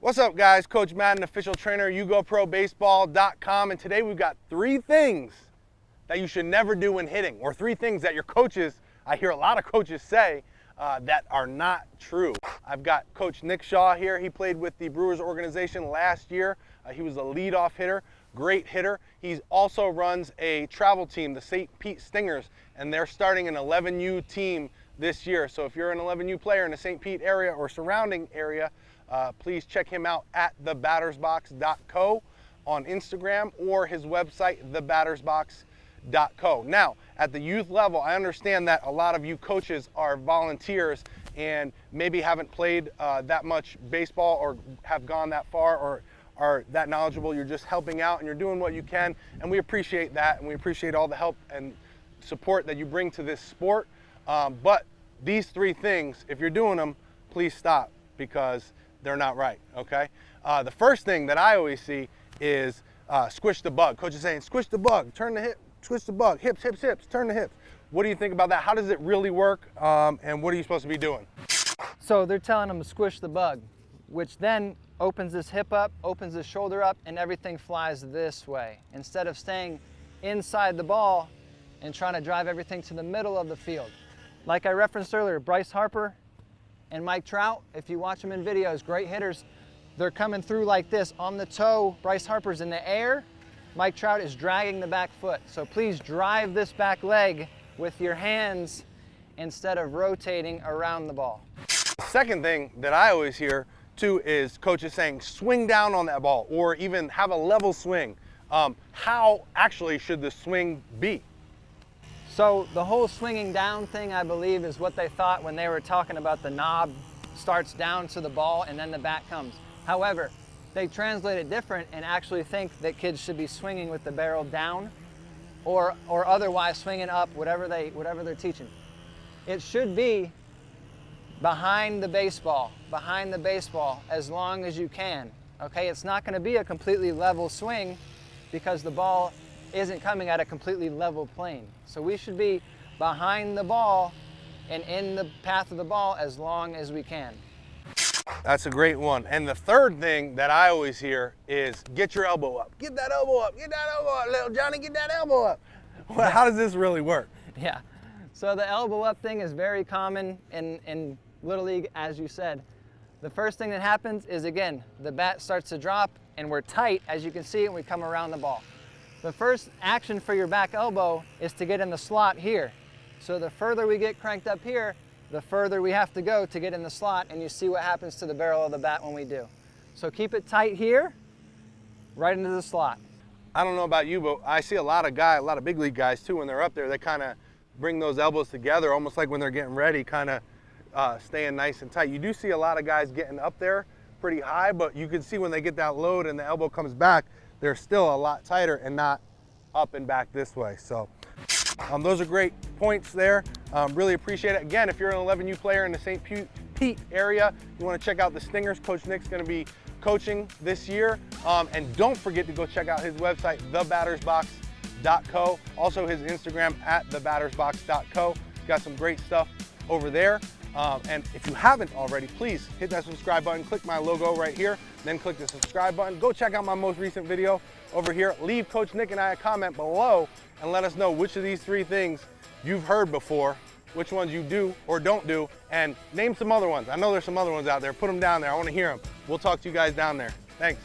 What's up, guys? Coach Madden, official trainer, YouGoProBaseball.com, and today we've got 3 things that you should never do when hitting, or 3 things that your coaches, I hear a lot of coaches say, that are not true. I've got Coach Nick Shaw here. He played with the Brewers organization last year. He was a leadoff hitter, great hitter. He also runs a travel team, the St. Pete Stingers, and they're starting an 11U team this year. So if you're an 11U player in the St. Pete area or surrounding area, please check him out at thebattersbox.co on Instagram or his website, thebattersbox.co. Now, at the youth level, I understand that a lot of you coaches are volunteers and maybe haven't played that much baseball or have gone that far or are that knowledgeable. You're just helping out and you're doing what you can, and we appreciate that, and we appreciate all the help and support that you bring to this sport. But these 3 things, if you're doing them, please stop, because they're not right, okay? The first thing that I always see is squish the bug. Coach is saying, squish the bug, turn the hip, squish the bug, hips, hips, hips, turn the hips. What do you think about that? How does it really work? And what are you supposed to be doing? So they're telling them to squish the bug, which then opens this hip up, opens the shoulder up, and everything flies this way, instead of staying inside the ball and trying to drive everything to the middle of the field. Like I referenced earlier, Bryce Harper and Mike Trout, if you watch them in videos, great hitters, they're coming through like this on the toe. Bryce Harper's in the air, Mike Trout is dragging the back foot. So please drive this back leg with your hands instead of rotating around the ball. Second thing that I always hear too is coaches saying swing down on that ball, or even have a level swing. How actually should the swing be? So the whole swinging down thing, I believe, is what they thought when they were talking about the knob starts down to the ball and then the bat comes. However, they translate it different and actually think that kids should be swinging with the barrel down or otherwise swinging up, whatever they're teaching. It should be behind the baseball as long as you can. Okay, it's not going to be a completely level swing because the ball isn't coming at a completely level plane. So we should be behind the ball and in the path of the ball as long as we can. That's a great one. And the third thing that I always hear is get your elbow up. Get that elbow up. Get that elbow up. Little Johnny, get that elbow up. Well, how does this really work? Yeah. So the elbow up thing is very common in Little League, as you said. The first thing that happens is, again, the bat starts to drop and we're tight, as you can see, and we come around the ball. The first action for your back elbow is to get in the slot here. So the further we get cranked up here, the further we have to go to get in the slot, and you see what happens to the barrel of the bat when we do. So keep it tight here, right into the slot. I don't know about you, but I see a lot of big league guys too, when they're up there, they kind of bring those elbows together, almost like when they're getting ready, kind of staying nice and tight. You do see a lot of guys getting up there pretty high, but you can see when they get that load and the elbow comes back, they're still a lot tighter and not up and back this way. So those are great points there. Really appreciate it. Again, if you're an 11U player in the St. Pete area, you want to check out the Stingers. Coach Nick's going to be coaching this year. And don't forget to go check out his website, thebattersbox.co. Also his Instagram at thebattersbox.co. He's got some great stuff over there. And if you haven't already, please hit that subscribe button, click my logo right here, then click the subscribe button. Go check out my most recent video over here. Leave Coach Nick and I a comment below and let us know which of these 3 things you've heard before, which ones you do or don't do, and name some other ones. I know there's some other ones out there. Put them down there. I want to hear them. We'll talk to you guys down there. Thanks.